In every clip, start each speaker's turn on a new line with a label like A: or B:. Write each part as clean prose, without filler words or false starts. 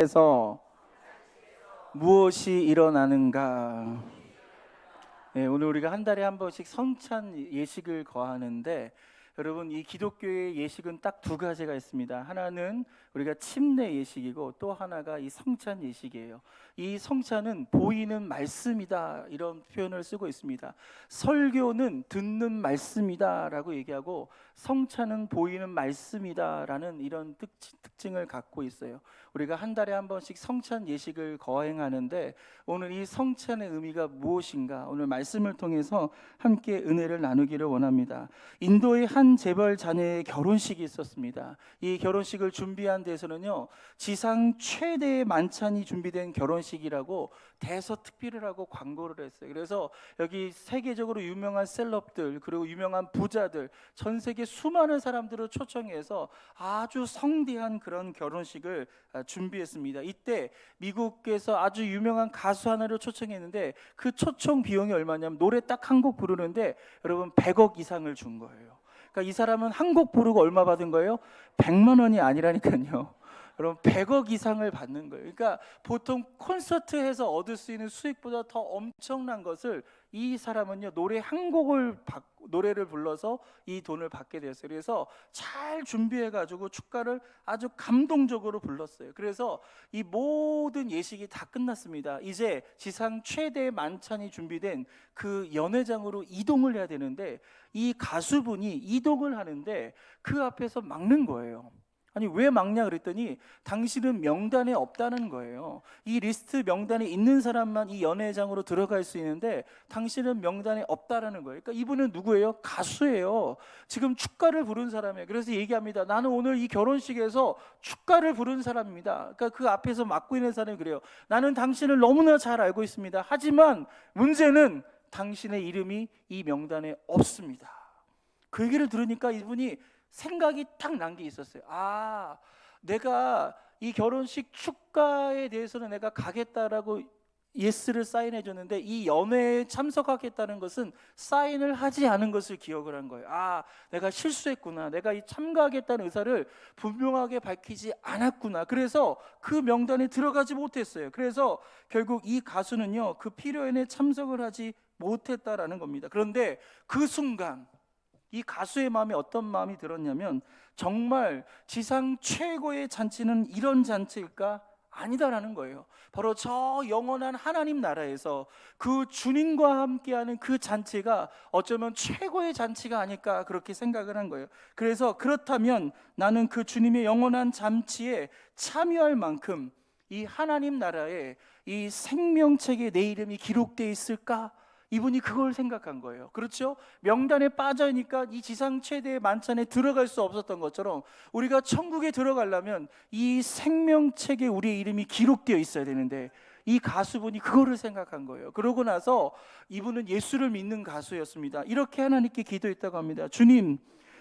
A: 에서 무엇이 일어나는가? 네, 오늘 우리가 한 달에 한 번씩 성찬 예식을 거하는데, 여러분, 이 기독교의 예식은 딱 두 가지가 있습니다. 하나는 우리가 침례 예식이고, 또 하나가 이 성찬 예식이에요. 이 성찬은 보이는 말씀이다, 이런 표현을 쓰고 있습니다. 설교는 듣는 말씀이다라고 얘기하고, 성찬은 보이는 말씀이다라는 이런 특징을 갖고 있어요. 우리가 한 달에 한 번씩 성찬 예식을 거행하는데, 오늘 이 성찬의 의미가 무엇인가, 오늘 말씀을 통해서 함께 은혜를 나누기를 원합니다. 인도의 한 재벌 자녀의 결혼식이 있었습니다. 이 결혼식을 준비한 데서는요, 지상 최대의 만찬이 준비된 결혼식이라고 대서특필을 하고 광고를 했어요. 그래서 여기 세계적으로 유명한 셀럽들, 그리고 유명한 부자들, 전 세계 수많은 사람들을 초청해서 아주 성대한 그런 결혼식을 준비했습니다. 이때 미국에서 아주 유명한 가수 하나를 초청했는데, 그 초청 비용이 얼마냐면 노래 딱 한 곡 부르는데 여러분 100억 이상을 준 거예요. 그러니까 이 사람은 한 곡 부르고 얼마 받은 거예요? 100만 원이 아니라니까요. 여러분 100억 이상을 받는 거예요. 그러니까 보통 콘서트에서 얻을 수 있는 수익보다 더 엄청난 것을 이 사람은요, 노래 한 곡을 노래를 불러서 이 돈을 받게 되었어요. 그래서 잘 준비해가지고 축가를 아주 감동적으로 불렀어요. 그래서 이 모든 예식이 다 끝났습니다. 이제 지상 최대의 만찬이 준비된 그 연회장으로 이동을 해야 되는데, 이 가수분이 이동을 하는데 그 앞에서 막는 거예요. 아니, 왜 막냐 그랬더니 당신은 명단에 없다는 거예요. 이 리스트 명단에 있는 사람만 이 연회장으로 들어갈 수 있는데 당신은 명단에 없다라는 거예요. 그러니까 이분은 누구예요? 가수예요. 지금 축가를 부른 사람이에요. 그래서 얘기합니다. 나는 오늘 이 결혼식에서 축가를 부른 사람입니다. 그러니까 그 앞에서 맡고 있는 사람이 그래요. 나는 당신을 너무나 잘 알고 있습니다. 하지만 문제는 당신의 이름이 이 명단에 없습니다. 그 얘기를 들으니까 이분이 생각이 딱 난 게 있었어요. 아, 내가 이 결혼식 축가에 대해서는 내가 가겠다라고 예스를 사인해 줬는데, 이 연회에 참석하겠다는 것은 사인을 하지 않은 것을 기억을 한 거예요. 아, 내가 실수했구나. 내가 이 참가하겠다는 의사를 분명하게 밝히지 않았구나. 그래서 그 명단에 들어가지 못했어요. 그래서 결국 이 가수는요, 그 피로연에 참석을 하지 못했다라는 겁니다. 그런데 그 순간 이 가수의 마음에 어떤 마음이 들었냐면, 정말 지상 최고의 잔치는 이런 잔치일까? 아니다라는 거예요. 바로 저 영원한 하나님 나라에서 그 주님과 함께하는 그 잔치가 어쩌면 최고의 잔치가 아닐까, 그렇게 생각을 한 거예요. 그래서 그렇다면 나는 그 주님의 영원한 잔치에 참여할 만큼 이 하나님 나라에 이 생명책에 내 이름이 기록되어 있을까? 이분이 그걸 생각한 거예요. 그렇죠? 명단에 빠져있으니까 이 지상 최대의 만찬에 들어갈 수 없었던 것처럼, 우리가 천국에 들어가려면 이 생명책에 우리의 이름이 기록되어 있어야 되는데, 이 가수분이 그거를 생각한 거예요. 그러고 나서 이분은 예수를 믿는 가수였습니다. 이렇게 하나님께 기도했다고 합니다. 주님,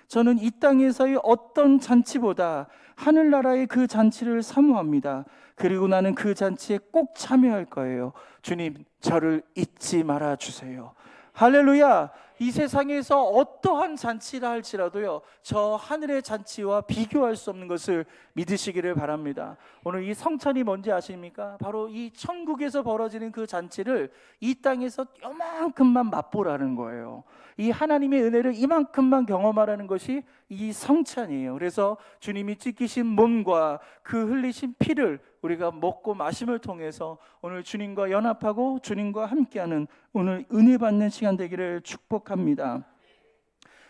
A: 저는 이 땅에서의 어떤 잔치보다 하늘나라의 그 잔치를 사모합니다. 그리고 나는 그 잔치에 꼭 참여할 거예요. 주님, 저를 잊지 말아 주세요. 할렐루야. 이 세상에서 어떠한 잔치라 할지라도요, 저 하늘의 잔치와 비교할 수 없는 것을 믿으시기를 바랍니다. 오늘 이 성찬이 뭔지 아십니까? 바로 이 천국에서 벌어지는 그 잔치를 이 땅에서 요만큼만 맛보라는 거예요. 이 하나님의 은혜를 이만큼만 경험하라는 것이 이 성찬이에요. 그래서 주님이 찢기신 몸과 그 흘리신 피를 우리가 먹고 마심을 통해서 오늘 주님과 연합하고 주님과 함께하는 오늘 은혜 받는 시간 되기를 축복합니다.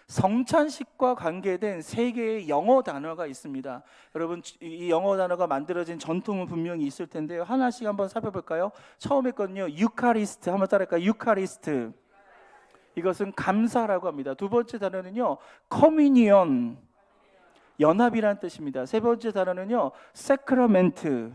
A: 성찬식과 관계된 세 개의 영어 단어가 있습니다. 여러분, 이 영어 단어가 만들어진 전통은 분명히 있을 텐데요, 하나씩 한번 살펴볼까요? 처음에 건요, 유카리스트. 한번 따라할까요? 유카리스트. 이것은 감사라고 합니다. 두 번째 단어는요, 커뮤니언, 연합이라는 뜻입니다. 세 번째 단어는요, 세크라멘트,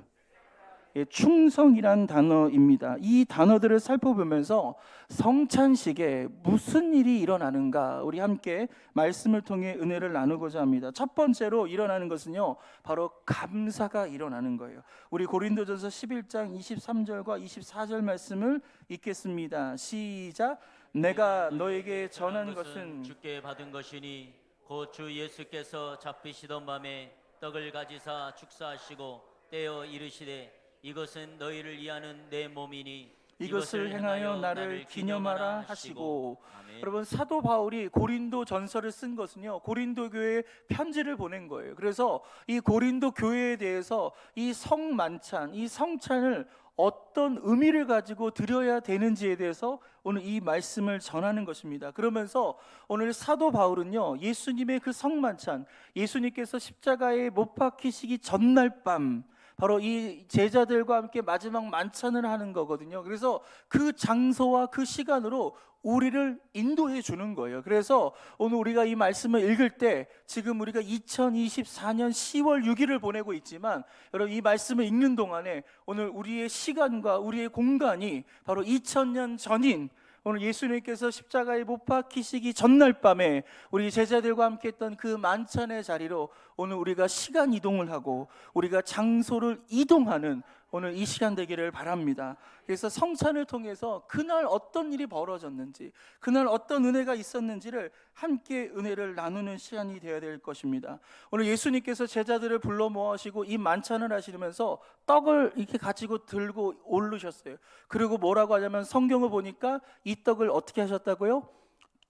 A: 충성이란 단어입니다. 이 단어들을 살펴보면서 성찬식에 무슨 일이 일어나는가, 우리 함께 말씀을 통해 은혜를 나누고자 합니다. 첫 번째로 일어나는 것은요, 바로 감사가 일어나는 거예요. 우리 고린도전서 11장 23절과 24절 말씀을 읽겠습니다. 시작. 내가 너에게 전한 것은
B: 주께 받은 것이니 곧 주 예수께서 잡히시던 밤에 떡을 가지사 축사하시고 떼어 이르시되 이것은 너희를 위하는 내 몸이니
A: 이것을 행하여 나를 기념하라 하시고.
B: 아멘.
A: 여러분, 사도 바울이 고린도 전서를 쓴 것은요, 고린도 교회에 편지를 보낸 거예요. 그래서 이 고린도 교회에 대해서 이 성만찬, 이 성찬을 어떤 의미를 가지고 드려야 되는지에 대해서 오늘 이 말씀을 전하는 것입니다. 그러면서 오늘 사도 바울은요, 예수님의 그 성만찬, 예수님께서 십자가에 못 박히시기 전날 밤, 바로 이 제자들과 함께 마지막 만찬을 하는 거거든요. 그래서 그 장소와 그 시간으로 우리를 인도해 주는 거예요. 그래서 오늘 우리가 이 말씀을 읽을 때 지금 우리가 2024년 10월 6일을 보내고 있지만, 여러분, 이 말씀을 읽는 동안에 오늘 우리의 시간과 우리의 공간이 바로 2000년 전인 오늘 예수님께서 십자가에 못 박히시기 전날 밤에 우리 제자들과 함께 했던 그 만찬의 자리로 오늘 우리가 시간 이동을 하고 우리가 장소를 이동하는 오늘 이 시간 되기를 바랍니다. 그래서 성찬을 통해서 그날 어떤 일이 벌어졌는지, 그날 어떤 은혜가 있었는지를 함께 은혜를 나누는 시간이 되어야 될 것입니다. 오늘 예수님께서 제자들을 불러 모으시고 이 만찬을 하시면서 떡을 이렇게 가지고 들고 오르셨어요. 그리고 뭐라고 하냐면, 성경을 보니까 이 떡을 어떻게 하셨다고요?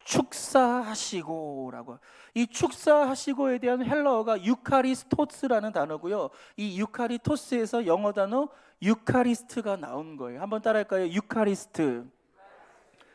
A: 축사하시고라고. 이 축사하시고에 대한 헬라어가 유카리스토스라는 단어고요. 이 유카리토스에서 영어 단어 유카리스트가 나온 거예요. 한번 따라할까요? 유카리스트.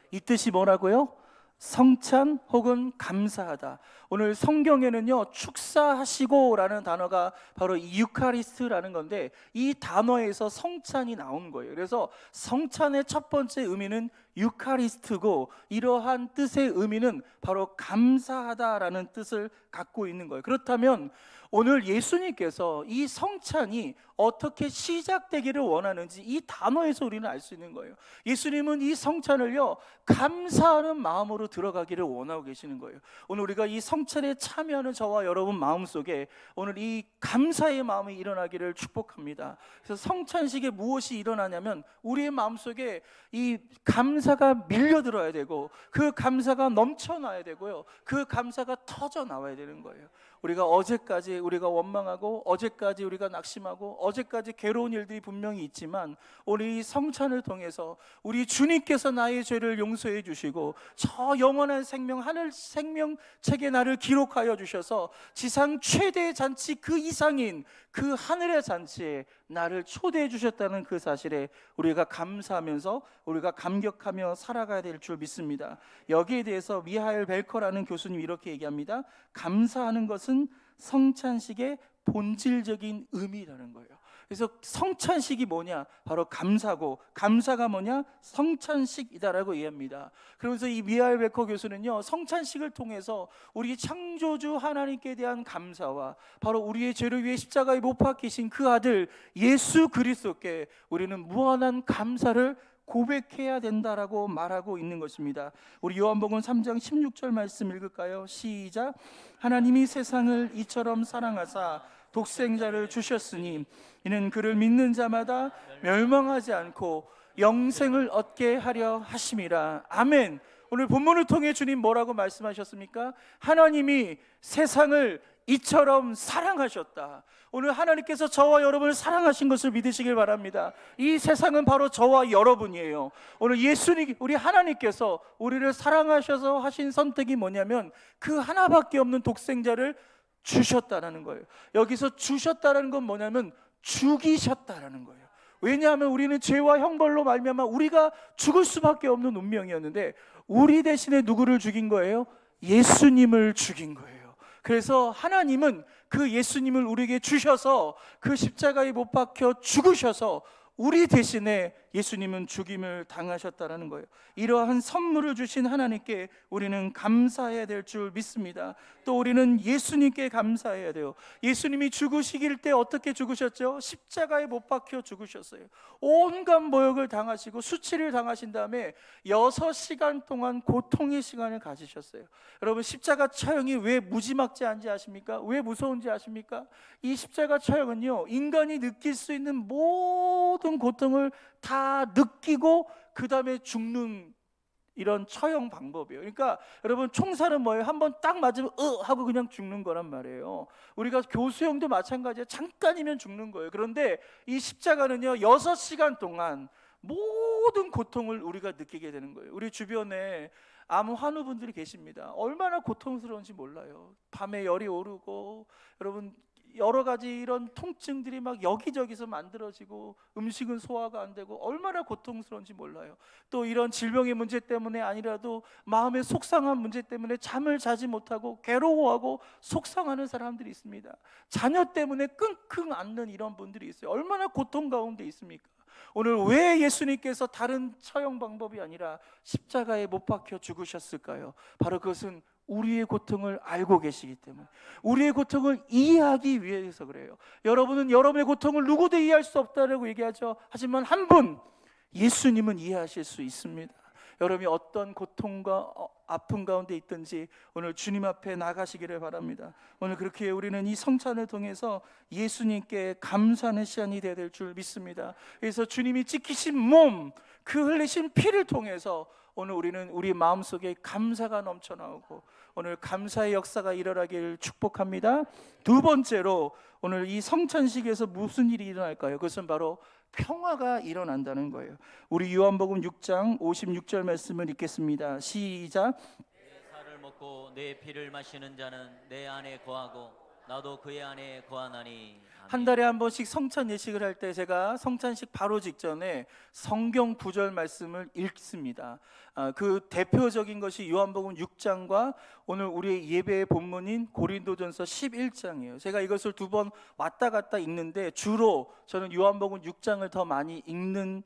A: 이 뜻이 뭐라고요? 성찬 혹은 감사하다. 오늘 성경에는요, 축사하시고라는 단어가 바로 이 유카리스트라는 건데, 이 단어에서 성찬이 나온 거예요. 그래서 성찬의 첫 번째 의미는 유카리스트고, 이러한 뜻의 의미는 바로 감사하다라는 뜻을 갖고 있는 거예요. 그렇다면 오늘 예수님께서 이 성찬이 어떻게 시작되기를 원하는지 이 단어에서 우리는 알 수 있는 거예요. 예수님은 이 성찬을요, 감사하는 마음으로 들어가기를 원하고 계시는 거예요. 오늘 우리가 이 성찬에 참여하는 저와 여러분 마음속에 오늘 이 감사의 마음이 일어나기를 축복합니다. 그래서 성찬식에 무엇이 일어나냐면, 우리의 마음속에 이 감사가 밀려들어야 되고, 그 감사가 넘쳐나야 되고요, 그 감사가 터져 나와야 되는 거예요. 우리가 어제까지 우리가 원망하고, 어제까지 우리가 낙심하고, 어제까지 괴로운 일들이 분명히 있지만, 오늘 이 성찬을 통해서 우리 주님께서 나의 죄를 용서해 주시고 저 영원한 생명, 하늘 생명책에 나를 기록하여 주셔서 지상 최대의 잔치 그 이상인 그 하늘의 잔치에 나를 초대해 주셨다는 그 사실에 우리가 감사하면서 우리가 감격하며 살아가야 될 줄 믿습니다. 여기에 대해서 미하엘 벨커라는 교수님이 이렇게 얘기합니다. 감사하는 것은 성찬식의 본질적인 의미라는 거예요. 그래서 성찬식이 뭐냐? 바로 감사고, 감사가 뭐냐? 성찬식이다라고 이해합니다. 그러면서 이 미하엘 벨커 교수는요, 성찬식을 통해서 우리 창조주 하나님께 대한 감사와 바로 우리의 죄를 위해 십자가에 못 박히신 그 아들 예수 그리스도께 우리는 무한한 감사를 고백해야 된다라고 말하고 있는 것입니다. 우리 요한복음 3장 16절 말씀 읽을까요? 시작. 하나님이 세상을 이처럼 사랑하사 독생자를 주셨으니 이는 그를 믿는 자마다 멸망하지 않고 영생을 얻게 하려 하심이라. 아멘. 오늘 본문을 통해 주님 뭐라고 말씀하셨습니까? 하나님이 세상을 이처럼 사랑하셨다. 오늘 하나님께서 저와 여러분을 사랑하신 것을 믿으시길 바랍니다. 이 세상은 바로 저와 여러분이에요. 오늘 예수님, 우리 하나님께서 우리를 사랑하셔서 하신 선택이 뭐냐면, 그 하나밖에 없는 독생자를 주셨다라는 거예요. 여기서 주셨다라는 건 뭐냐면 죽이셨다라는 거예요. 왜냐하면 우리는 죄와 형벌로 말미암아 우리가 죽을 수밖에 없는 운명이었는데, 우리 대신에 누구를 죽인 거예요? 예수님을 죽인 거예요. 그래서 하나님은 그 예수님을 우리에게 주셔서 그 십자가에 못 박혀 죽으셔서 우리 대신에 예수님은 죽임을 당하셨다는 거예요. 이러한 선물을 주신 하나님께 우리는 감사해야 될 줄 믿습니다. 또 우리는 예수님께 감사해야 돼요. 예수님이 죽으시길 때 어떻게 죽으셨죠? 십자가에 못 박혀 죽으셨어요. 온갖 모욕을 당하시고 수치를 당하신 다음에 6시간 동안 고통의 시간을 가지셨어요. 여러분, 십자가 처형이 왜 무지막지한지 아십니까? 왜 무서운지 아십니까? 이 십자가 처형은요, 인간이 느낄 수 있는 모든 고통을 다 느끼고 그 다음에 죽는 이런 처형 방법이에요. 그러니까 여러분 총살은 뭐예요? 한번 딱 맞으면 하고 그냥 죽는 거란 말이에요. 우리가 교수형도 마찬가지예요. 잠깐이면 죽는 거예요. 그런데 이 십자가는요 6시간 동안 모든 고통을 우리가 느끼게 되는 거예요. 우리 주변에 암 환우분들이 계십니다. 얼마나 고통스러운지 몰라요. 밤에 열이 오르고 여러분 여러 가지 이런 통증들이 막 여기저기서 만들어지고 음식은 소화가 안 되고 얼마나 고통스러운지 몰라요. 또 이런 질병의 문제 때문에 아니라도 마음의 속상한 문제 때문에 잠을 자지 못하고 괴로워하고 속상하는 사람들이 있습니다. 자녀 때문에 끙끙 앓는 이런 분들이 있어요. 얼마나 고통 가운데 있습니까? 오늘 왜 예수님께서 다른 처형 방법이 아니라 십자가에 못 박혀 죽으셨을까요? 바로 그것은 우리의 고통을 알고 계시기 때문에, 우리의 고통을 이해하기 위해서 그래요. 여러분은 여러분의 고통을 누구도 이해할 수 없다고 얘기하죠. 하지만 한 분, 예수님은 이해하실 수 있습니다. 여러분이 어떤 고통과 아픔 가운데 있든지 오늘 주님 앞에 나가시기를 바랍니다. 오늘 그렇게 우리는 이 성찬을 통해서 예수님께 감사하는 시간이 되어야 될 줄 믿습니다. 그래서 주님이 찢기신 몸, 그 흘리신 피를 통해서 오늘 우리는 우리 마음속에 감사가 넘쳐나오고 오늘 감사의 역사가 일어나기를 축복합니다. 두 번째로 오늘 이 성찬식에서 무슨 일이 일어날까요? 그것은 바로 평화가 일어난다는 거예요. 우리 요한복음 6장 56절 말씀을 읽겠습니다. 시작.
B: 내 살을 먹고 내 피를 마시는 자는 내 안에 거하고 나도 그의 안에 거하나니. 아멘.
A: 한 달에 한 번씩 성찬 예식을 할 때 제가 성찬식 바로 직전에 성경 구절 말씀을 읽습니다. 그 대표적인 것이 요한복음 6장과 오늘 우리의 예배의 본문인 고린도전서 11장이에요. 제가 이것을 두 번 왔다 갔다 읽는데 주로 저는 요한복음 6장을 더 많이 읽는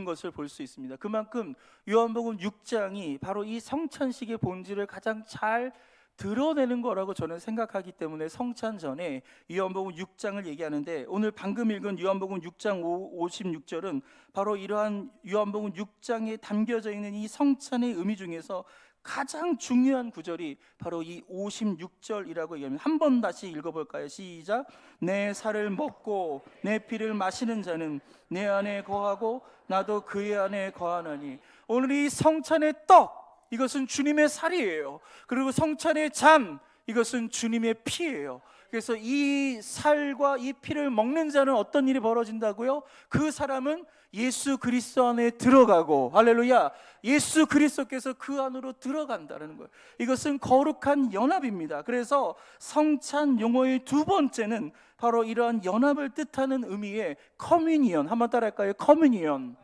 A: 것을 볼 수 있습니다. 그만큼 요한복음 6장이 바로 이 성찬식의 본질을 가장 잘 드러내는 거라고 저는 생각하기 때문에 성찬 전에 요한복음 6장을 얘기하는데, 오늘 방금 읽은 요한복음 6장 56절은 바로 이러한 요한복음 6장에 담겨져 있는 이 성찬의 의미 중에서 가장 중요한 구절이 바로 이 56절이라고 얘기합니다. 한 번 다시 읽어볼까요? 시작. 내 살을 먹고 내 피를 마시는 자는 내 안에 거하고 나도 그의 안에 거하나니. 오늘 이 성찬의 떡, 이것은 주님의 살이에요. 그리고 성찬의 잔, 이것은 주님의 피예요. 그래서 이 살과 이 피를 먹는 자는 어떤 일이 벌어진다고요? 그 사람은 예수 그리스도 안에 들어가고, 할렐루야, 예수 그리스도께서 그 안으로 들어간다는 거예요. 이것은 거룩한 연합입니다. 그래서 성찬 용어의 두 번째는 바로 이러한 연합을 뜻하는 의미의 커뮤니언, 한번 따라할까요? 커뮤니언.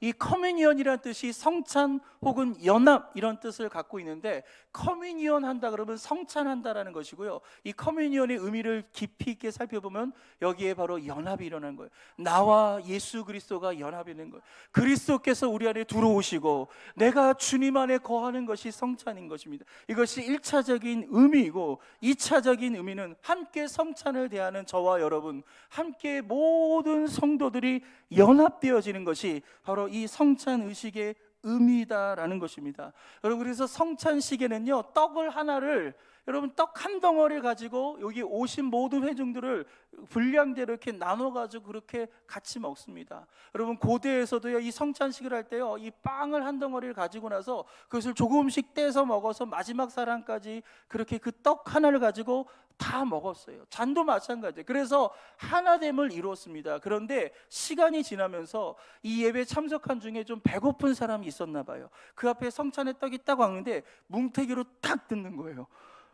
A: 이 커뮤니언이라는 뜻이 성찬 혹은 연합 이런 뜻을 갖고 있는데, 커뮤니언 한다 그러면 성찬한다라는 것이고요. 이 커뮤니언의 의미를 깊이 있게 살펴보면 여기에 바로 연합이 일어난 거예요. 나와 예수 그리스도가 연합이 있는 거예요. 그리스도께서 우리 안에 들어오시고 내가 주님 안에 거하는 것이 성찬인 것입니다. 이것이 1차적인 의미이고, 2차적인 의미는 함께 성찬을 대하는 저와 여러분, 함께 모든 성도들이 연합되어지는 것이 바로 이 성찬 의식의 의미다라는 것입니다. 여러분, 그래서 성찬식에는요, 떡을 하나를, 여러분 떡 한 덩어리를 가지고 여기 오신 모든 회중들을 분량대로 이렇게 나눠가지고 그렇게 같이 먹습니다. 여러분, 고대에서도요, 이 성찬식을 할 때요, 이 빵을 한 덩어리를 가지고 나서 그것을 조금씩 떼서 먹어서 마지막 사람까지 그렇게 그 떡 하나를 가지고 다 먹었어요. 잔도 마찬가지예요. 그래서 하나됨을 이루었습니다. 그런데 시간이 지나면서 이 예배 참석한 중에 좀 배고픈 사람이 있었나 봐요. 그 앞에 성찬의 떡이 딱 왔는데 뭉태기로 딱 뜯는 거예요.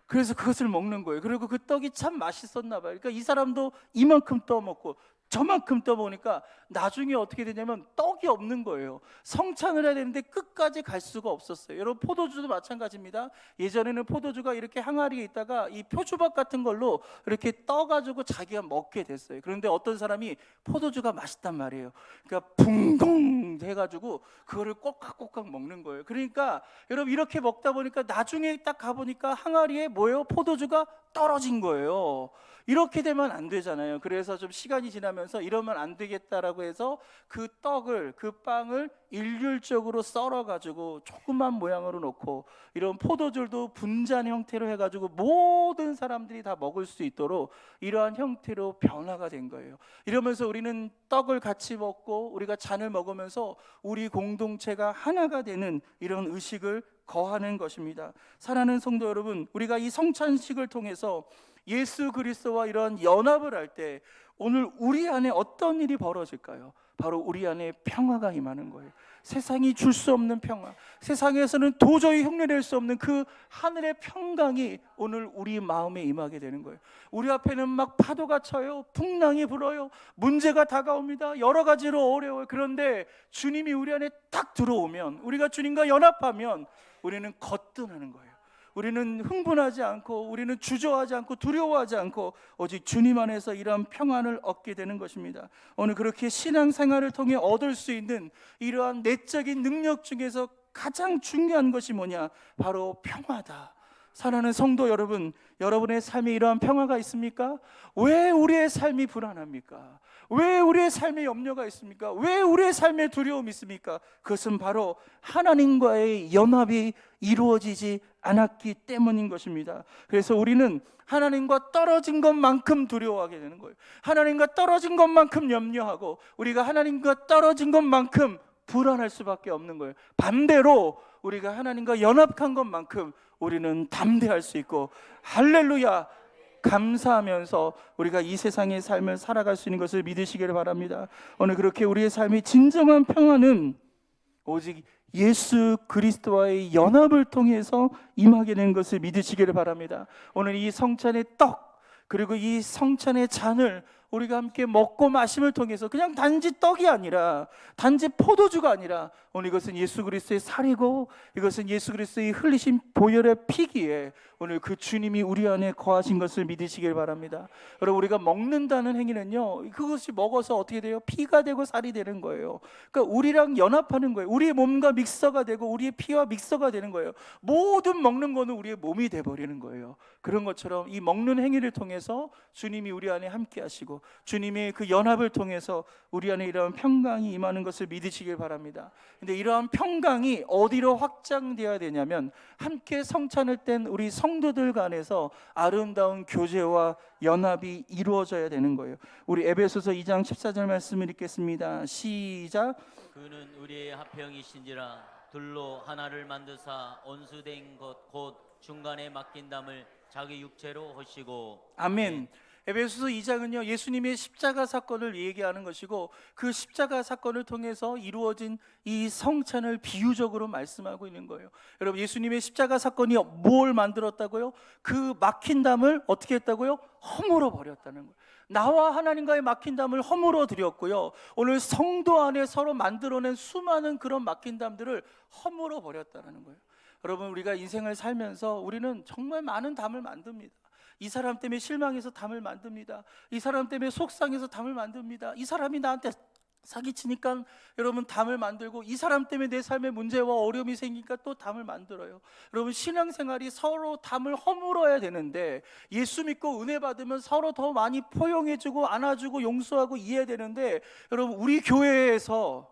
A: 그래서 그것을 먹는 거예요. 그리고 그 떡이 참 맛있었나 봐요. 그러니까 이 사람도 이만큼 떠먹고 저만큼 떠먹으니까 나중에 어떻게 되냐면 떡이 없는 거예요. 성찬을 해야 되는데 끝까지 갈 수가 없었어요. 여러분, 포도주도 마찬가지입니다. 예전에는 포도주가 이렇게 항아리에 있다가 이 표주박 같은 걸로 이렇게 떠가지고 자기가 먹게 됐어요. 그런데 어떤 사람이 포도주가 맛있단 말이에요. 그러니까 붕덩 해가지고 그거를 꼬깍꼬깍 먹는 거예요. 그러니까 여러분, 이렇게 먹다 보니까 나중에 딱 가보니까 항아리에 뭐예요? 포도주가 떨어진 거예요. 이렇게 되면 안 되잖아요. 그래서 좀 시간이 지나면서 이러면 안 되겠다라고 해서 그 떡을, 그 빵을 일률적으로 썰어가지고 조그만 모양으로 놓고 이런 포도주도 분잔 형태로 해가지고 모든 사람들이 다 먹을 수 있도록 이러한 형태로 변화가 된 거예요. 이러면서 우리는 떡을 같이 먹고 우리가 잔을 먹으면서 우리 공동체가 하나가 되는 이런 의식을 거하는 것입니다. 사랑하는 성도 여러분, 우리가 이 성찬식을 통해서 예수 그리스도와 이런 연합을 할 때 오늘 우리 안에 어떤 일이 벌어질까요? 바로 우리 안에 평화가 임하는 거예요. 세상이 줄 수 없는 평화, 세상에서는 도저히 흉내낼 수 없는 그 하늘의 평강이 오늘 우리 마음에 임하게 되는 거예요. 우리 앞에는 막 파도가 쳐요, 풍랑이 불어요, 문제가 다가옵니다, 여러 가지로 어려워요. 그런데 주님이 우리 안에 딱 들어오면, 우리가 주님과 연합하면 우리는 거뜬하는 거예요. 우리는 흥분하지 않고, 우리는 주저하지 않고, 두려워하지 않고 오직 주님 안에서 이러한 평안을 얻게 되는 것입니다. 오늘 그렇게 신앙생활을 통해 얻을 수 있는 이러한 내적인 능력 중에서 가장 중요한 것이 뭐냐? 바로 평화다. 사랑하는 성도 여러분, 여러분의 삶에 이러한 평화가 있습니까? 왜 우리의 삶이 불안합니까? 왜 우리의 삶에 염려가 있습니까? 왜 우리의 삶에 두려움이 있습니까? 그것은 바로 하나님과의 연합이 이루어지지 않았기 때문인 것입니다. 그래서 우리는 하나님과 떨어진 것만큼 두려워하게 되는 거예요. 하나님과 떨어진 것만큼 염려하고 우리가 하나님과 떨어진 것만큼 불안할 수밖에 없는 거예요. 반대로 우리가 하나님과 연합한 것만큼 우리는 담대할 수 있고, 할렐루야, 감사하면서 우리가 이 세상의 삶을 살아갈 수 있는 것을 믿으시기를 바랍니다. 오늘 그렇게 우리의 삶의 진정한 평화는 오직 예수 그리스도와의 연합을 통해서 임하게 된 것을 믿으시기를 바랍니다. 오늘 이 성찬의 떡, 그리고 이 성찬의 잔을 우리가 함께 먹고 마심을 통해서 그냥 단지 떡이 아니라, 단지 포도주가 아니라, 오늘 이것은 예수 그리스도의 살이고 이것은 예수 그리스도의 흘리신 보혈의 피기에 오늘 그 주님이 우리 안에 거하신 것을 믿으시길 바랍니다. 여러분, 우리가 먹는다는 행위는요, 그것이 먹어서 어떻게 돼요? 피가 되고 살이 되는 거예요. 그러니까 우리랑 연합하는 거예요. 우리의 몸과 믹서가 되고 우리의 피와 믹서가 되는 거예요. 모든 먹는 거는 우리의 몸이 돼버리는 거예요. 그런 것처럼 이 먹는 행위를 통해서 주님이 우리 안에 함께 하시고 주님의 그 연합을 통해서 우리 안에 이러한 평강이 임하는 것을 믿으시길 바랍니다. 근데 이러한 평강이 어디로 확장되어야 되냐면 함께 성찬을 뗀 우리 성도들 간에서 아름다운 교제와 연합이 이루어져야 되는 거예요. 우리 에베소서 2장 14절 말씀을 읽겠습니다. 시작.
B: 그는 우리의 합형이신지라 둘로 하나를 만드사 온수된 것 곧 중간에 맡긴 담을 자기 육체로 하시고.
A: 아멘. 에베소서 2장은요, 예수님의 십자가 사건을 얘기하는 것이고 그 십자가 사건을 통해서 이루어진 이 성찬을 비유적으로 말씀하고 있는 거예요. 여러분, 예수님의 십자가 사건이 뭘 만들었다고요? 그 막힌 담을 어떻게 했다고요? 허물어 버렸다는 거예요. 나와 하나님과의 막힌 담을 허물어 드렸고요, 오늘 성도 안에 서로 만들어낸 수많은 그런 막힌 담들을 허물어 버렸다는 거예요. 여러분, 우리가 인생을 살면서 우리는 정말 많은 담을 만듭니다. 이 사람 때문에 실망해서 담을 만듭니다. 이 사람 때문에 속상해서 담을 만듭니다. 이 사람이 나한테 사기치니까 여러분 담을 만들고, 이 사람 때문에 내 삶에 문제와 어려움이 생기니까 또 담을 만들어요. 여러분, 신앙생활이 서로 담을 허물어야 되는데, 예수 믿고 은혜 받으면 서로 더 많이 포용해주고 안아주고 용서하고 이해해야 되는데, 여러분, 우리 교회에서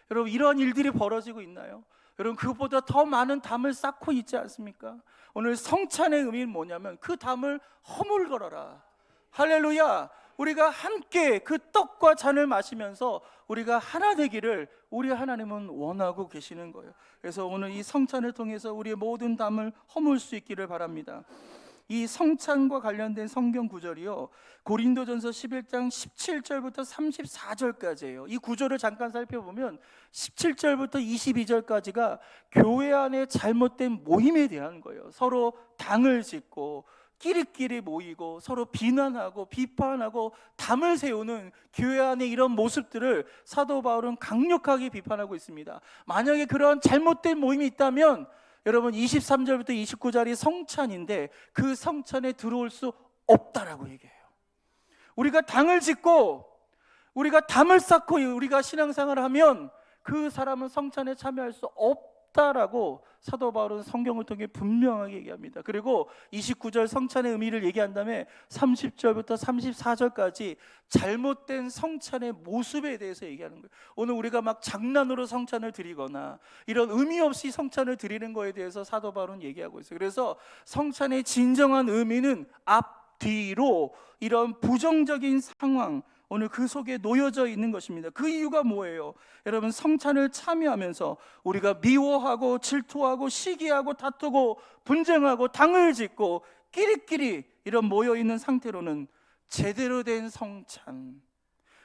A: 여러분 이런 일들이 벌어지고 있나요? 여러분, 그것보다 더 많은 담을 쌓고 있지 않습니까? 오늘 성찬의 의미는 뭐냐면 그 담을 허물거라. 할렐루야. 우리가 함께 그 떡과 잔을 마시면서 우리가 하나 되기를 우리 하나님은 원하고 계시는 거예요. 그래서 오늘 이 성찬을 통해서 우리의 모든 담을 허물 수 있기를 바랍니다. 이 성찬과 관련된 성경 구절이요, 고린도전서 11장 17절부터 34절까지예요. 이 구절을 잠깐 살펴보면 17절부터 22절까지가 교회 안에 잘못된 모임에 대한 거예요. 서로 당을 짓고 끼리끼리 모이고 서로 비난하고 비판하고 담을 세우는 교회 안에 이런 모습들을 사도 바울은 강력하게 비판하고 있습니다. 만약에 그런 잘못된 모임이 있다면 여러분, 23절부터 29절이 성찬인데 그 성찬에 들어올 수 없다라고 얘기해요. 우리가 당을 짓고 우리가 담을 쌓고 우리가 신앙생활을 하면 그 사람은 성찬에 참여할 수 없다라고 사도 바울은 성경을 통해 분명하게 얘기합니다. 그리고 29절 성찬의 의미를 얘기한 다음에 30절부터 34절까지 잘못된 성찬의 모습에 대해서 얘기하는 거예요. 오늘 우리가 막 장난으로 성찬을 드리거나 이런 의미 없이 성찬을 드리는 거에 대해서 사도 바울은 얘기하고 있어요. 그래서 성찬의 진정한 의미는 앞뒤로 이런 부정적인 상황, 오늘 그 속에 놓여져 있는 것입니다. 그 이유가 뭐예요? 여러분, 성찬을 참여하면서 우리가 미워하고 질투하고 시기하고 다투고 분쟁하고 당을 짓고 끼리끼리 이런 모여있는 상태로는 제대로 된 성찬,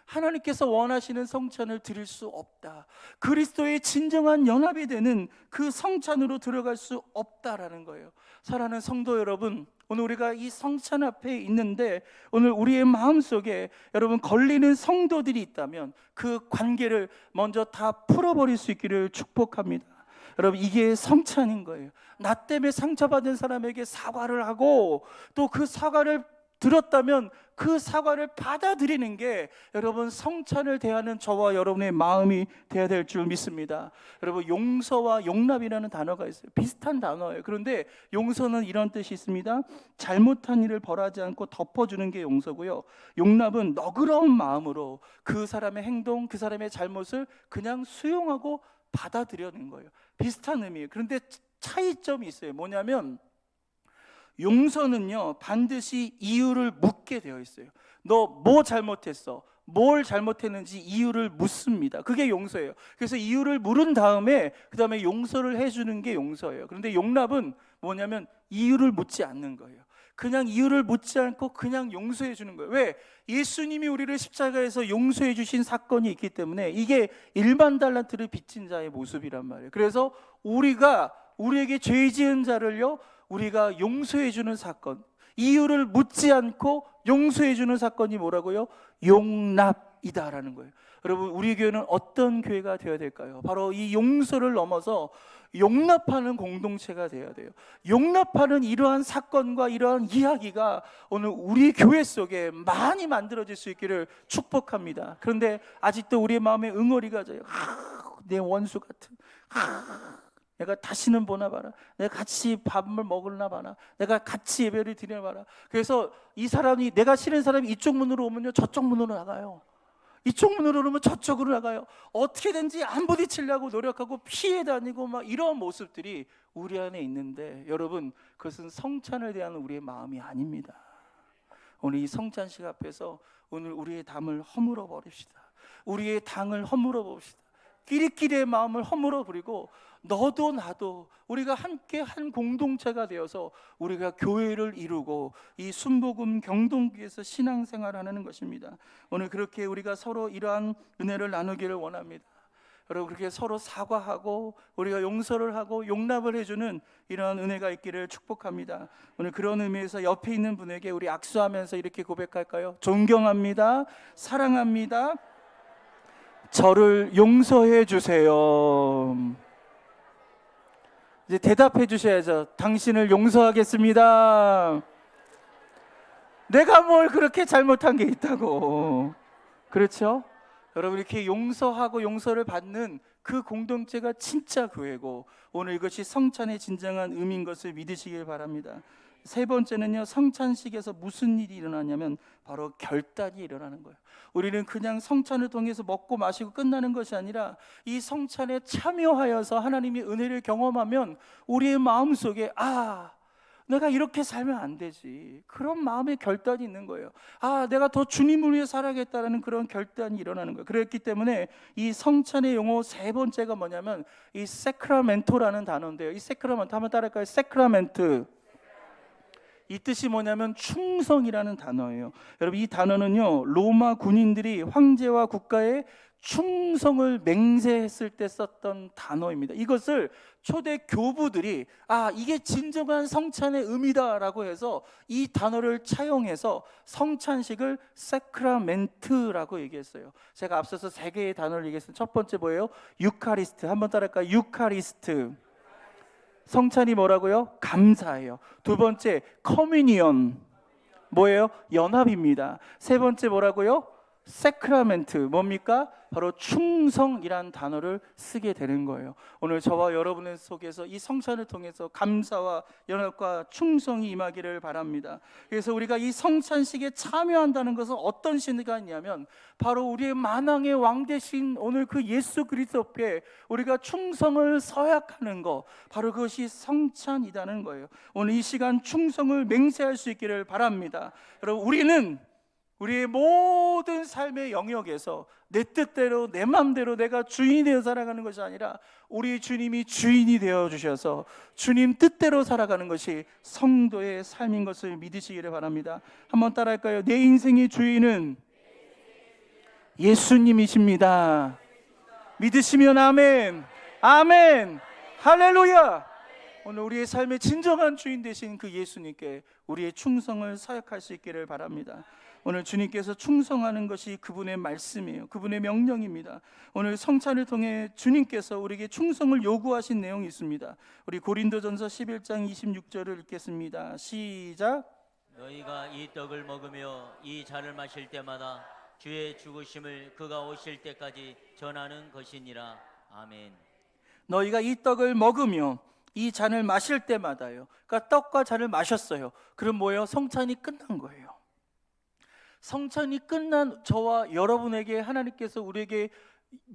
A: 하나님께서 원하시는 성찬을 드릴 수 없다. 그리스도의 진정한 연합이 되는 그 성찬으로 들어갈 수 없다라는 거예요. 사랑하는 성도 여러분, 오늘 우리가 이 성찬 앞에 있는데 오늘 우리의 마음속에 여러분 걸리는 성도들이 있다면 그 관계를 먼저 다 풀어버릴 수 있기를 축복합니다. 여러분, 이게 성찬인 거예요. 나 때문에 상처받은 사람에게 사과를 하고 또 그 사과를 들었다면 그 사과를 받아들이는 게 여러분 성찬을 대하는 저와 여러분의 마음이 돼야 될 줄 믿습니다. 여러분, 용서와 용납이라는 단어가 있어요. 비슷한 단어예요. 그런데 용서는 이런 뜻이 있습니다. 잘못한 일을 벌하지 않고 덮어주는 게 용서고요, 용납은 너그러운 마음으로 그 사람의 행동, 그 사람의 잘못을 그냥 수용하고 받아들여는 거예요. 비슷한 의미예요. 그런데 차이점이 있어요. 뭐냐면 용서는요 반드시 이유를 묻게 되어 있어요. 너 뭐 잘못했어? 뭘 잘못했는지 이유를 묻습니다. 그게 용서예요. 그래서 이유를 물은 다음에 그 다음에 용서를 해주는 게 용서예요. 그런데 용납은 뭐냐면 이유를 묻지 않는 거예요. 그냥 이유를 묻지 않고 그냥 용서해 주는 거예요. 왜? 예수님이 우리를 십자가에서 용서해 주신 사건이 있기 때문에 이게 1만 달란트를 빚진 자의 모습이란 말이에요. 그래서 우리에게 죄 지은 자를요 우리가 용서해 주는 사건, 이유를 묻지 않고 용서해 주는 사건이 뭐라고요? 용납이다라는 거예요. 여러분, 우리 교회는 어떤 교회가 되어야 될까요? 바로 이 용서를 넘어서 용납하는 공동체가 되어야 돼요. 용납하는 이러한 사건과 이러한 이야기가 오늘 우리 교회 속에 많이 만들어질 수 있기를 축복합니다. 그런데 아직도 우리의 마음에 응어리가 져요. 내 원수 같은, 내가 다시는 보나 봐라, 내가 같이 밥을 먹으나 봐라, 내가 같이 예배를 드리나 봐라. 그래서 이 사람이, 내가 싫은 사람이 이쪽 문으로 오면요 저쪽 문으로 나가요. 이쪽 문으로 오면 저쪽으로 나가요. 어떻게든지 안 부딪히려고 노력하고 피해 다니고 막 이런 모습들이 우리 안에 있는데, 여러분, 그것은 성찬을 대한 우리의 마음이 아닙니다. 오늘 이 성찬식 앞에서 오늘 우리의 담을 허물어 버립시다. 우리의 당을 허물어 봅시다. 끼리끼리의 마음을 허물어 버리고 너도 나도 우리가 함께 한 공동체가 되어서 우리가 교회를 이루고 이 순복음 경동기에서 신앙생활하는 것입니다. 오늘 그렇게 우리가 서로 이러한 은혜를 나누기를 원합니다. 여러분, 그렇게 서로 사과하고 우리가 용서를 하고 용납을 해주는 이러한 은혜가 있기를 축복합니다. 오늘 그런 의미에서 옆에 있는 분에게 우리 악수하면서 이렇게 고백할까요? 존경합니다. 사랑합니다. 저를 용서해 주세요. 이제 대답해 주셔야죠. 당신을 용서하겠습니다. 내가 뭘 그렇게 잘못한 게 있다고. 그렇죠? 여러분, 이렇게 용서하고 용서를 받는 그 공동체가 진짜 교회고 오늘 이것이 성찬의 진정한 의미인 것을 믿으시길 바랍니다. 세 번째는요, 성찬식에서 무슨 일이 일어나냐면 바로 결단이 일어나는 거예요. 우리는 그냥 성찬을 통해서 먹고 마시고 끝나는 것이 아니라 이 성찬에 참여하여서 하나님의 은혜를 경험하면 우리의 마음속에 내가 이렇게 살면 안 되지, 그런 마음의 결단이 있는 거예요. 내가 더 주님을 위해 살아야겠다는 그런 결단이 일어나는 거예요. 그렇기 때문에 이 성찬의 용어 세 번째가 뭐냐면 이 세크라멘토라는 단어인데요. 이 세크라멘토 한번 따라할까요? 세크라멘트. 이 뜻이 뭐냐면 충성이라는 단어예요. 여러분, 이 단어는요 로마 군인들이 황제와 국가에 충성을 맹세했을 때 썼던 단어입니다. 이것을 초대 교부들이 이게 진정한 성찬의 의미다라고 해서 이 단어를 차용해서 성찬식을 세크라멘트라고 얘기했어요. 제가 앞서서 세 개의 단어를 얘기했어요. 첫 번째 뭐예요? 유카리스트. 한번 따라할까요? 유카리스트. 성찬이 뭐라고요? 감사예요. 두 번째 커뮤니언. 뭐예요? 연합입니다. 세 번째 뭐라고요? 세크라멘트, 뭡니까? 바로 충성이란 단어를 쓰게 되는 거예요. 오늘 저와 여러분의 속에서 이 성찬을 통해서 감사와 연합과 충성이 임하기를 바랍니다. 그래서 우리가 이 성찬식에 참여한다는 것은 어떤 시간이냐면 바로 우리의 만왕의 왕 대신 오늘 그 예수 그리스도께 우리가 충성을 서약하는 것, 바로 그것이 성찬이라는 거예요. 오늘 이 시간 충성을 맹세할 수 있기를 바랍니다. 여러분, 우리는 우리의 모든 삶의 영역에서 내 뜻대로 내 마음대로 내가 주인이 되어 살아가는 것이 아니라 우리 주님이 주인이 되어 주셔서 주님 뜻대로 살아가는 것이 성도의 삶인 것을 믿으시기를 바랍니다. 한번 따라할까요? 내 인생의 주인은 예수님이십니다. 믿으시면 아멘, 아멘, 할렐루야. 오늘 우리의 삶의 진정한 주인 되신 그 예수님께 우리의 충성을 사역할 수 있기를 바랍니다. 오늘 주님께서 충성하는 것이 그분의 말씀이에요. 그분의 명령입니다. 오늘 성찬을 통해 주님께서 우리에게 충성을 요구하신 내용이 있습니다. 우리 고린도전서 11장 26절을 읽겠습니다. 시작.
B: 너희가 이 떡을 먹으며 이 잔을 마실 때마다 주의 죽으심을 그가 오실 때까지 전하는 것이니라. 아멘.
A: 너희가 이 떡을 먹으며 이 잔을 마실 때마다요. 그러니까 떡과 잔을 마셨어요. 그럼 뭐예요? 성찬이 끝난 거예요. 성찬이 끝난 저와 여러분에게 하나님께서 우리에게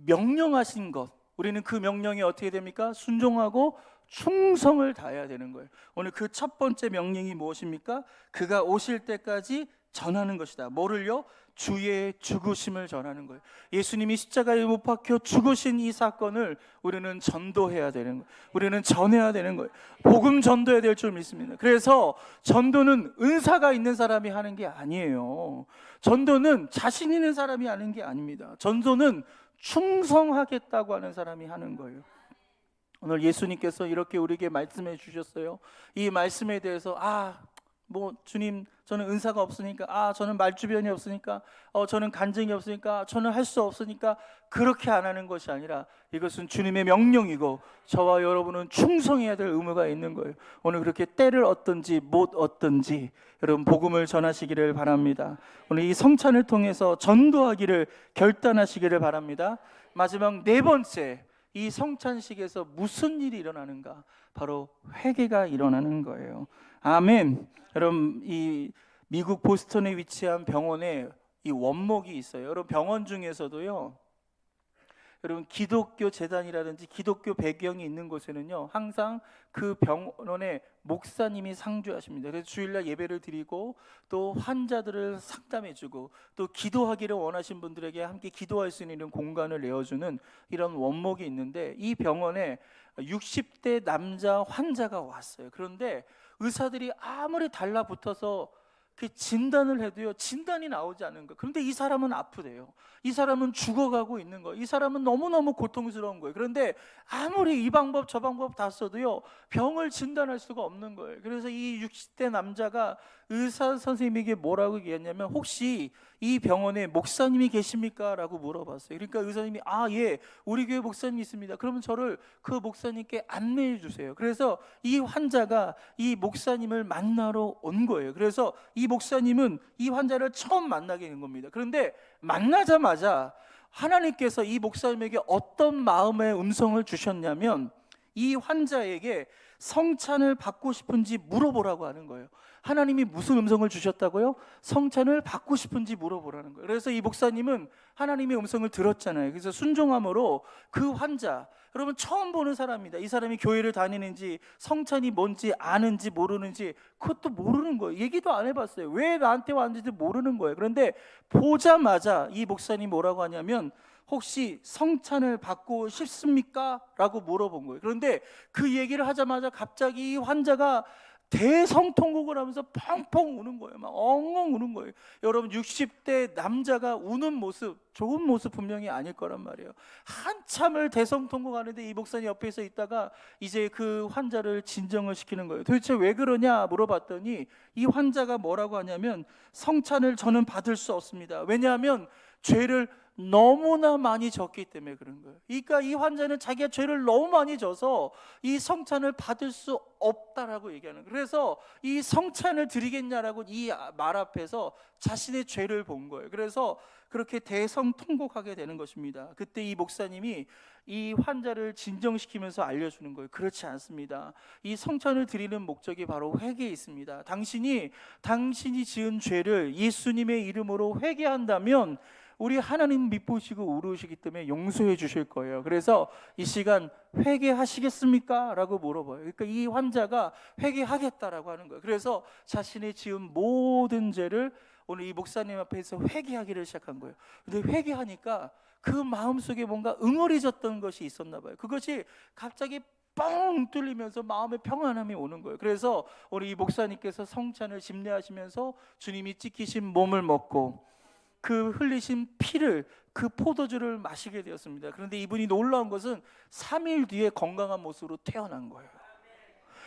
A: 명령하신 것, 우리는 그 명령에 어떻게 됩니까? 순종하고 충성을 다해야 되는 거예요. 오늘 그 첫 번째 명령이 무엇입니까? 그가 오실 때까지 전하는 것이다. 뭐를요? 주의 죽으심을 전하는 거예요. 예수님이 십자가에 못 박혀 죽으신 이 사건을 우리는 전도해야 되는 거예요. 우리는 전해야 되는 거예요. 복음 전도해야 될 줄 믿습니다. 그래서 전도는 은사가 있는 사람이 하는 게 아니에요. 전도는 자신 있는 사람이 하는 게 아닙니다. 전도는 충성하겠다고 하는 사람이 하는 거예요. 오늘 예수님께서 이렇게 우리에게 말씀해 주셨어요. 이 말씀에 대해서 주님, 저는 은사가 없으니까, 저는 말주변이 없으니까, 저는 간증이 없으니까, 저는 할 수 없으니까, 그렇게 안 하는 것이 아니라 이것은 주님의 명령이고 저와 여러분은 충성해야 될 의무가 있는 거예요. 오늘 그렇게 때를 얻든지 못 얻든지 여러분 복음을 전하시기를 바랍니다. 오늘 이 성찬을 통해서 전도하기를 결단하시기를 바랍니다. 마지막 네 번째, 이 성찬식에서 무슨 일이 일어나는가? 바로 회개가 일어나는 거예요. 아멘. 여러분, 이 미국 보스턴에 위치한 병원에 이 원목이 있어요. 여러분, 병원 중에서도요, 여러분 기독교 재단이라든지 기독교 배경이 있는 곳에는요 항상 그 병원의 목사님이 상주하십니다. 그래서 주일날 예배를 드리고 또 환자들을 상담해주고 또 기도하기를 원하신 분들에게 함께 기도할 수 있는 공간을 내어주는 이런 원목이 있는데, 이 병원에 60대 남자 환자가 왔어요. 그런데 의사들이 아무리 달라붙어서 그 진단을 해도요 진단이 나오지 않는 거예요. 그런데 이 사람은 아프대요. 이 사람은 죽어가고 있는 거예요. 이 사람은 너무너무 고통스러운 거예요. 그런데 아무리 이 방법 저 방법 다 써도요 병을 진단할 수가 없는 거예요. 그래서 이 60대 남자가 의사 선생님에게 뭐라고 얘기했냐면, 혹시 이 병원에 목사님이 계십니까? 라고 물어봤어요. 그러니까 의사님이 예, 우리 교회 목사님이 있습니다. 그러면 저를 그 목사님께 안내해 주세요. 그래서 이 환자가 이 목사님을 만나러 온 거예요. 그래서 이 목사님은 이 환자를 처음 만나게 된 겁니다. 그런데 만나자마자 하나님께서 이 목사님에게 어떤 마음의 음성을 주셨냐면, 이 환자에게 성찬을 받고 싶은지 물어보라고 하는 거예요. 하나님이 무슨 음성을 주셨다고요? 성찬을 받고 싶은지 물어보라는 거예요. 그래서 이 목사님은 하나님의 음성을 들었잖아요. 그래서 순종함으로 그 환자, 여러분 처음 보는 사람입니다. 이 사람이 교회를 다니는지 성찬이 뭔지 아는지 모르는지 그것도 모르는 거예요. 얘기도 안 해봤어요. 왜 나한테 왔는지도 모르는 거예요. 그런데 보자마자 이 목사님이 뭐라고 하냐면, 혹시 성찬을 받고 싶습니까? 라고 물어본 거예요. 그런데 그 얘기를 하자마자 갑자기 이 환자가 대성통곡을 하면서 펑펑 우는 거예요. 막 엉엉 우는 거예요. 여러분 60대 남자가 우는 모습, 좋은 모습 분명히 아닐 거란 말이에요. 한참을 대성통곡하는데 이 목사님 옆에서 있다가 이제 그 환자를 진정을 시키는 거예요. 도대체 왜 그러냐 물어봤더니 이 환자가 뭐라고 하냐면, 성찬을 저는 받을 수 없습니다. 왜냐하면 죄를 너무나 많이 졌기 때문에 그런 거예요. 그러니까 이 환자는 자기가 죄를 너무 많이 져서 이 성찬을 받을 수 없다라고 얘기하는 거예요. 그래서 이 성찬을 드리겠냐라고 이 말 앞에서 자신의 죄를 본 거예요. 그래서 그렇게 대성통곡하게 되는 것입니다. 그때 이 목사님이 이 환자를 진정시키면서 알려주는 거예요. 그렇지 않습니다. 이 성찬을 드리는 목적이 바로 회개에 있습니다. 당신이 지은 죄를 예수님의 이름으로 회개한다면 우리 하나님 믿으시고 우르시기 때문에 용서해 주실 거예요. 그래서 이 시간 회개하시겠습니까? 라고 물어봐요. 그러니까 이 환자가 회개하겠다라고 하는 거예요. 그래서 자신이 지은 모든 죄를 오늘 이 목사님 앞에서 회개하기를 시작한 거예요. 근데 회개하니까 그 마음속에 뭔가 응어리졌던 것이 있었나 봐요. 그것이 갑자기 뻥 뚫리면서 마음에 평안함이 오는 거예요. 그래서 우리 이 목사님께서 성찬을 집례하시면서 주님이 찢기신 몸을 먹고 그 흘리신 피를, 그 포도주를 마시게 되었습니다. 그런데 이분이 놀라운 것은 3일 뒤에 건강한 모습으로 태어난 거예요.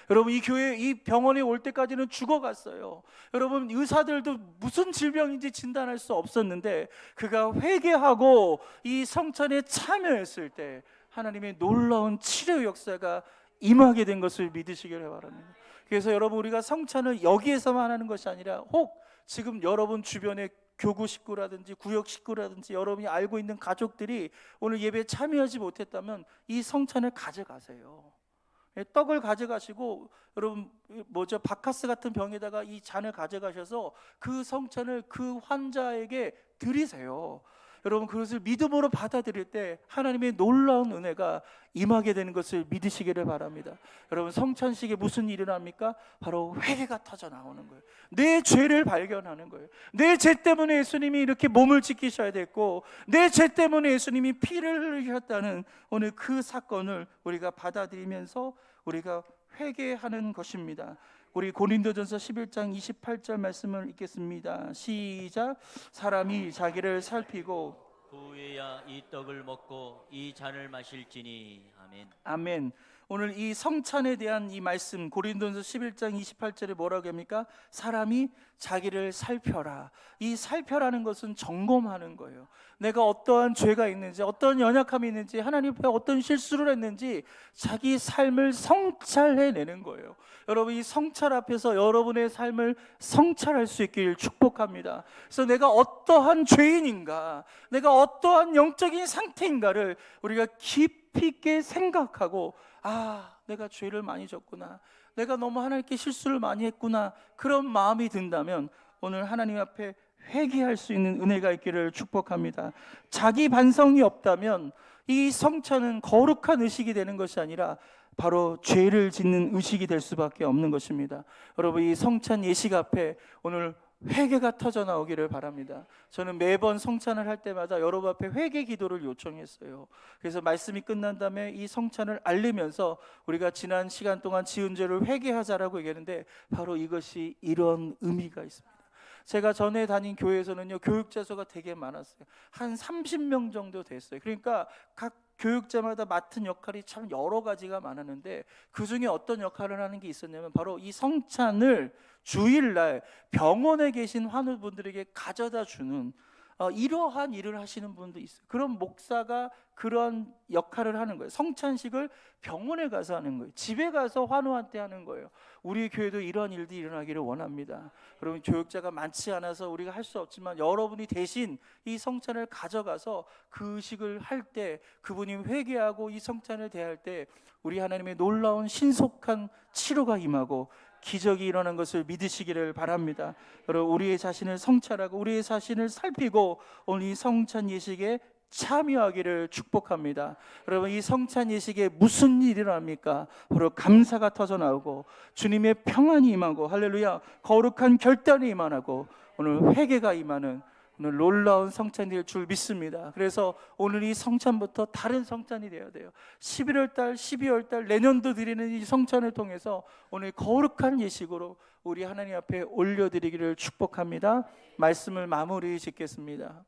A: 여러분, 이 교회, 이 병원에 올 때까지는 죽어갔어요. 여러분, 의사들도 무슨 질병인지 진단할 수 없었는데 그가 회개하고 이 성찬에 참여했을 때 하나님의 놀라운 치료 역사가 임하게 된 것을 믿으시기를 바랍니다. 그래서 여러분, 우리가 성찬을 여기에서만 하는 것이 아니라 혹 지금 여러분 주변에 교구 식구라든지 구역 식구라든지 여러분이 알고 있는 가족들이 오늘 예배에 참여하지 못했다면 이 성찬을 가져가세요. 떡을 가져가시고 여러분 바카스 같은 병에다가 이 잔을 가져가셔서 그 성찬을 그 환자에게 드리세요. 여러분, 그것을 믿음으로 받아들일 때 하나님의 놀라운 은혜가 임하게 되는 것을 믿으시기를 바랍니다. 여러분, 성찬식에 무슨 일이 일어납니까? 바로 회개가 터져 나오는 거예요. 내 죄를 발견하는 거예요. 내 죄 때문에 예수님이 이렇게 몸을 지키셔야 됐고 내 죄 때문에 예수님이 피를 흘리셨다는 오늘 그 사건을 우리가 받아들이면서 우리가 회개하는 것입니다. 우리 고린도전서 11장 28절 말씀을 읽겠습니다. 시작. 사람이 자기를 살피고
B: 후에야 이 떡을 먹고 이 잔을 마실지니. 아멘.
A: 아멘. 오늘 이 성찬에 대한 이 말씀 고린도전서 11장 28절에 뭐라고 합니까? 사람이 자기를 살펴라. 이 살펴라는 것은 점검하는 거예요. 내가 어떠한 죄가 있는지, 어떤 연약함이 있는지, 하나님 앞에 어떤 실수를 했는지 자기 삶을 성찰해내는 거예요. 여러분, 이 성찰 앞에서 여러분의 삶을 성찰할 수 있길 축복합니다. 그래서 내가 어떠한 죄인인가, 내가 어떠한 영적인 상태인가를 우리가 깊이 있게 생각하고, 내가 죄를 많이 졌구나, 내가 너무 하나님께 실수를 많이 했구나, 그런 마음이 든다면 오늘 하나님 앞에 회개할 수 있는 은혜가 있기를 축복합니다. 자기 반성이 없다면 이 성찬은 거룩한 의식이 되는 것이 아니라 바로 죄를 짓는 의식이 될 수밖에 없는 것입니다. 여러분, 이 성찬 예식 앞에 오늘 회개가 터져 나오기를 바랍니다. 저는 매번 성찬을 할 때마다 여러분 앞에 회개 기도를 요청했어요. 그래서 말씀이 끝난 다음에 이 성찬을 알리면서 우리가 지난 시간 동안 지은 죄를 회개하자라고 얘기했는데 바로 이것이 이런 의미가 있습니다. 제가 전에 다닌 교회에서는요, 교육자수가 되게 많았어요. 한 30명 정도 됐어요. 그러니까 각 교육자마다 맡은 역할이 참 여러 가지가 많았는데 그 중에 어떤 역할을 하는 게 있었냐면 바로 이 성찬을 주일날 병원에 계신 환우분들에게 가져다 주는 이러한 일을 하시는 분도 있어요. 그런 목사가 그런 역할을 하는 거예요. 성찬식을 병원에 가서 하는 거예요. 집에 가서 환우한테 하는 거예요. 우리 교회도 이런 일들이 일어나기를 원합니다. 여러분, 교육자가 많지 않아서 우리가 할 수 없지만 여러분이 대신 이 성찬을 가져가서 그 의식을 할 때 그분이 회개하고 이 성찬을 대할 때 우리 하나님의 놀라운 신속한 치료가 임하고 기적이 일어난 것을 믿으시기를 바랍니다. 여러분, 우리의 자신을 성찰하고 우리의 자신을 살피고 오늘 이 성찬 예식에 참여하기를 축복합니다. 여러분, 이 성찬 예식에 무슨 일이 일어납니까? 바로 감사가 터져 나오고 주님의 평안이 임하고, 할렐루야, 거룩한 결단이 임하고 오늘 회개가 임하는 오늘 놀라운 성찬이 될 줄 믿습니다. 그래서 오늘 이 성찬부터 다른 성찬이 되어야 돼요. 11월 달, 12월 달 내년도 드리는 이 성찬을 통해서 오늘 거룩한 예식으로 우리 하나님 앞에 올려드리기를 축복합니다. 말씀을 마무리 짓겠습니다.